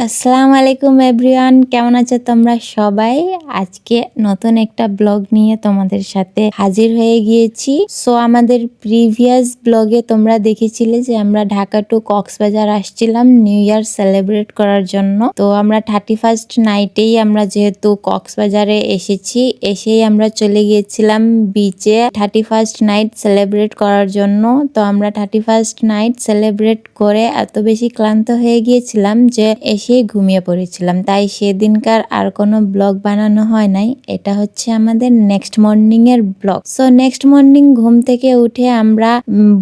আসসালামু আলাইকুম এভরিওয়ান, কেমন আছো তোমরা সবাই? আজকে নতুন একটা ব্লগ নিয়ে তোমাদের সাথে হাজির হয়ে গিয়েছি। সো আমাদের প্রিভিয়াস ব্লগে তোমরা দেখেছিলে যে আমরা ঢাকা টু কক্সবাজার আসছিলাম নিউ ইয়ার সেলিব্রেট করার জন্য। তো আমরা 31st নাইটেই আমরা যেহেতু কক্সবাজারে এসেই আমরা চলে গিয়েছিলাম বিচে 31st নাইট সেলিব্রেট করার জন্য। তো আমরা 31st নাইট সেলিব্রেট করে এত বেশি ক্লান্ত হয়ে গিয়েছিলাম যে এসে ঘুমিয়ে পড়েছিলাম, তাই সেদিনকার আর কোনো ব্লগ বানানো হয় নাই। এটা হচ্ছে আমাদের নেক্সট মর্নিং এর ব্লগ। সো নেক্সট মর্নিং ঘুম থেকে উঠে আমরা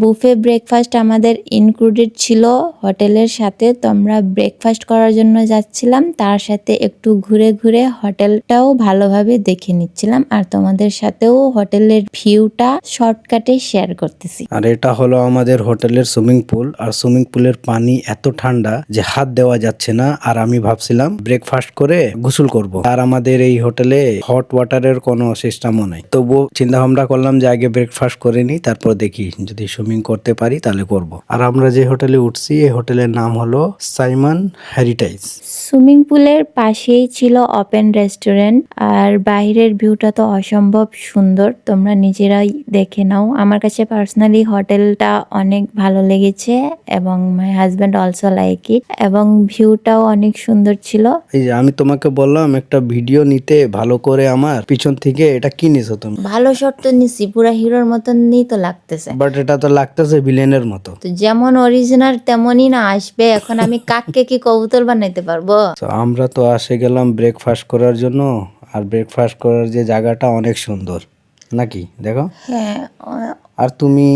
বুফে ব্রেকফাস্ট আমাদের ইনক্লুডেড ছিল হোটেলের সাথে। তো আমরা ব্রেকফাস্ট করার জন্য যাচ্ছিলাম, তার সাথে একটু ঘুরে ঘুরে হোটেলটাও ভালোভাবে দেখে নিচ্ছিলাম আর তোমাদের সাথেও হোটেলের ভিউটা শর্টকাটে শেয়ার করতেছি। আর এটা হলো আমাদের হোটেলের সুইমিং পুল। আর সুইমিং পুলের পানি এত ঠান্ডা যে হাত দেওয়া যাচ্ছে না। আর আমি ভাবছিলাম ব্রেকফাস্ট করে গোসল করব। আর আমাদের এই হোটেলে হট ওয়াটারের কোনো সিস্টেমও নেই। তবুও চিন্তা ভাবনা করলাম যে আগে ব্রেকফাস্ট করে নিই, তারপর দেখি যদি সুইমিং করতে পারি তাহলে করব। আর আমরা যে হোটেলে উঠছি এই হোটেলের নাম হলো সাইমন হেরিটেজ। সুইমিং পুলের পাশেই ছিল ওপেন রেস্টুরেন্ট আর বাইরের ভিউটা তো অসম্ভব সুন্দর, তোমরা নিজেরাই দেখে নাও। আমার কাছে পার্সোনালি হোটেলটা অনেক ভালো লেগেছে এবং my husband also like it, এবং ভিউটাও অনেক সুন্দর ছিল। এই যে আমি তোমাকে বললাম একটা ভিডিও নিতে, ভালো করে আমার পিছন থেকে এটা কি নিছো তুমি? ভালো শট তো নিছি, পুরা হিরোর মতন নিই তো লাগতেছে, বাট এটা তো লাগতেছে ভিলেনের মতো। তো যেমন অরিজিনাল তেমনই না আসবে। এখন আমি কাককে কি কবুতর বানাইতে পারবো? তো আমরা তো আসে গেলাম ব্রেকফাস্ট করার জন্য। আর ব্রেকফাস্ট করার যে জায়গাটা অনেক সুন্দর নাকি দেখো। হ্যাঁ, আর তুমি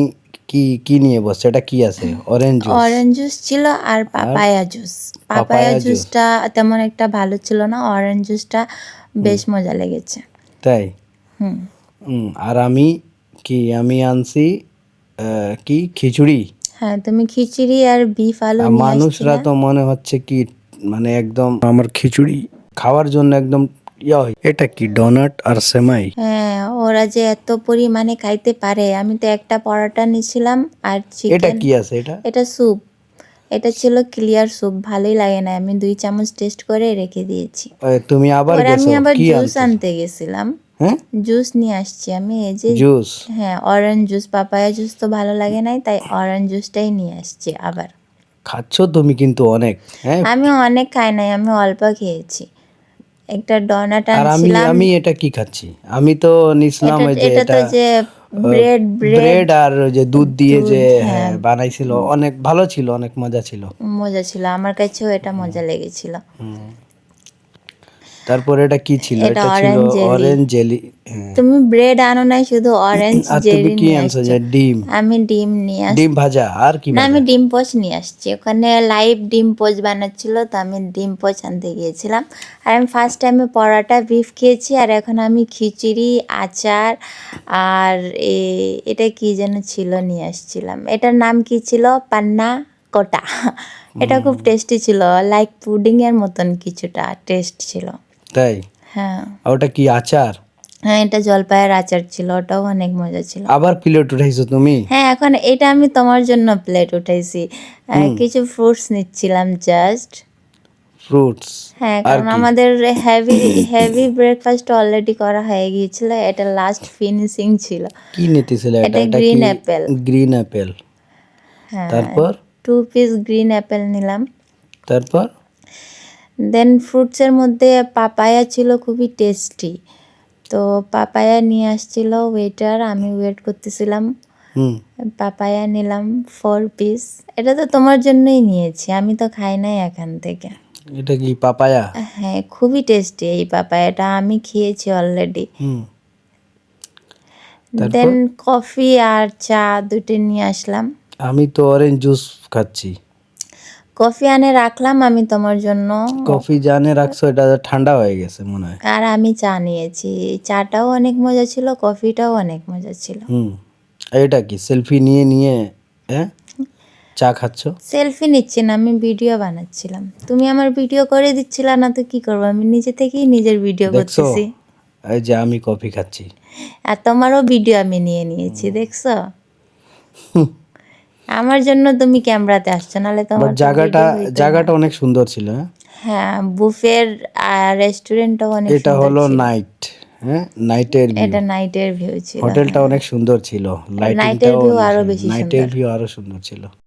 কি কি নিয়ে বসছো? এটা কি আছে? Orange juice. অরেঞ্জ জুস ছিল আর পাপায়া জুস। পাপায়া জুসটা তেমন একটা ভালো ছিল না, অরেঞ্জ জুসটা বেশ মজা লেগেছে। তাই? হুম। আর আমি আনছি কি খিচুড়ি। হ্যাঁ, তুমি খিচুড়ি আর বিফ আলু আর নিয়ে মানুষরা আসছিলে। তো মনে হচ্ছে কি মানে একদম আমার খিচুড়ি খাওয়ার জন্য একদম এটা কি ডোনাট আর সেমাই? হ্যাঁ, ওরা যে এত পরিমাণে খাইতে পারে। আমি তো একটা পরোটা নিয়েছিলাম আর এটা চিকেন। কি আছে এটা? এটা স্যুপ। এটা ছিল ক্লিয়ার স্যুপ, ভালোই লাগে না। আমি 2 চামচ টেস্ট করে রেখে দিয়েছি। তুমি আবার পরে আমি গেছো আবার কি জুস আনতে? আনতে গেছিলাম। হ্যাঁ, জুস নিয়ে আসছি আমি, এই যে জুস। হ্যাঁ, অরেঞ্জ জুস। পাপায়া জুস তো ভালো লাগে নাই, তাই অরেঞ্জ জুসটাই নিয়ে আসছি আবার। খাচ্ছ তুমি কিন্তু অনেক। হ্যাঁ, আমি অনেক খাই নাই, আমি অল্প খেয়েছি। একটা ডোনাট আর আমি আনছিলাম। আমি এটা কি খাচ্ছি? আমি তো নিছিলাম এটা ওই যে এটা তো এটা যে ব্রেড ব্রেড ব্রেড আর ওই যে দুধ দিয়ে যে দুধ, হ্যাঁ, বানাইছিল, অনেক ভালো ছিল, অনেক মজা ছিল। মজা ছিল। আমার কাছেও এটা মজা লেগেছিল। তারপর এটা কি ছিল? এটা এটা ছিল অরেঞ্জ জেলি। Orange jelly. তুমি ব্রেড আনো নাই, শুধু অরেঞ্জ আর তুমি জেলি কি নিয়ে আনছো? আসছো। যে ডিম? আমি ডিম নিয়ে ডিম ভাজা আর কি না, ভাজা? আমি ডিম পোচ নিয়ে আসছি। ওখানে লাইভ ডিম পোচ বানাচ্ছিল, তো আমি ডিম পোচ আনতে গিয়েছিলাম। আর আমি ফার্স্ট টাইমে পরোটা বিফ খেয়েছি, আর এখন আমি খিচুড়ি, আচার আর এটা কি যেন ছিল নিয়ে আসছিলাম। এটার নাম কি ছিল? পান্না কোটা। এটা খুব টেস্টি ছিল, লাইক পুডিং এর মতন কিছুটা টেস্ট ছিল। তাই? হ্যাঁ। আর ওটা কি আচার? হ্যাঁ, এটা জলপাইয়ের আচার ছিল, ওটাও অনেক মজা ছিল। আবার প্লেট উঠাইছো তুমি? হ্যাঁ, এখন এটা আমি তোমার জন্য প্লেট উঠাইছি। কিছু ফ্রুটস নিচ্ছিলাম জাস্ট। ফ্রুটস? হ্যাঁ, আর কারণ কি? আমাদের হেভি হেভি ব্রেকফাস্ট অলরেডি করা হয়ে গিয়েছিল, এটা লাস্ট ফিনিশিং ছিল। কি নিতেছিলে এটা? এটা এটা কি? Green Apple. Green Apple. হ্যাঁ, তারপর? 2 পিস গ্রিন অ্যাপেল নিলাম। তারপর? দেন ফ্রুটসের মধ্যে পাপায়া ছিল, খুবই টেস্টি। তো পাপায়া নিয়ে আসছিল ওয়েটার, আমি ওয়েট করতেছিলাম। পাপায়া নিলাম 4 পিস। এটা তো তোমার জন্যই নিয়েছি, আমি তো খাই নাই এখান থেকে। এটা কি পাপায়া? হ্যাঁ, খুবই টেস্টি এই পাপায়াটা, আমি খেয়েছি অলরেডি। দেন কফি আর চা দুটো নিয়ে আসলাম। আমি তো অরেঞ্জ জুস খাচ্ছি। কফি আনে রাখলাম আমি তোমার জন্য। কফি জানে রাখছো, এটা ঠান্ডা হয়ে গেছে মনে হয়। আর আমি চা নিয়েছি, চাটাও অনেক মজা ছিল, কফিটাও অনেক মজা ছিল। এটা কি সেলফি নিয়ে নিয়ে হ্যাঁ চা খাচ্ছ? সেলফি নিচ্ছি না, আমি ভিডিও বানাচ্ছিলাম। তুমি আমার ভিডিও করে দিচ্ছিলা না, তো কি করবো, আমি নিজে থেকেই নিজের ভিডিও দেখছো করতেছি। এই যে আমি কফি খাচ্ছি। আর তোমারও ভিডিও আমি নিয়ে নিয়েছি, দেখছো? আমার জন্য তুমি ক্যামেরাতে আসছো, নাহলে তোমার বাট তো ভিডিও হইতো না। জায়গাটা অনেক সুন্দর ছিল। হ্যাঁ, হ্যাঁ, বুফের রেস্টুরেন্টটাও অনেক এটা সুন্দর হলো ছিল। নাইট, হ্যাঁ, নাইটের ভিউ। এটা নাইটের ভিউ ছিল। হোটেলটা অনেক সুন্দর ছিল, নাইটের লাইটিংটাও ভিউ আরো বেশি নাইটের সুন্দর। ভিউ আরো সুন্দর ছিল।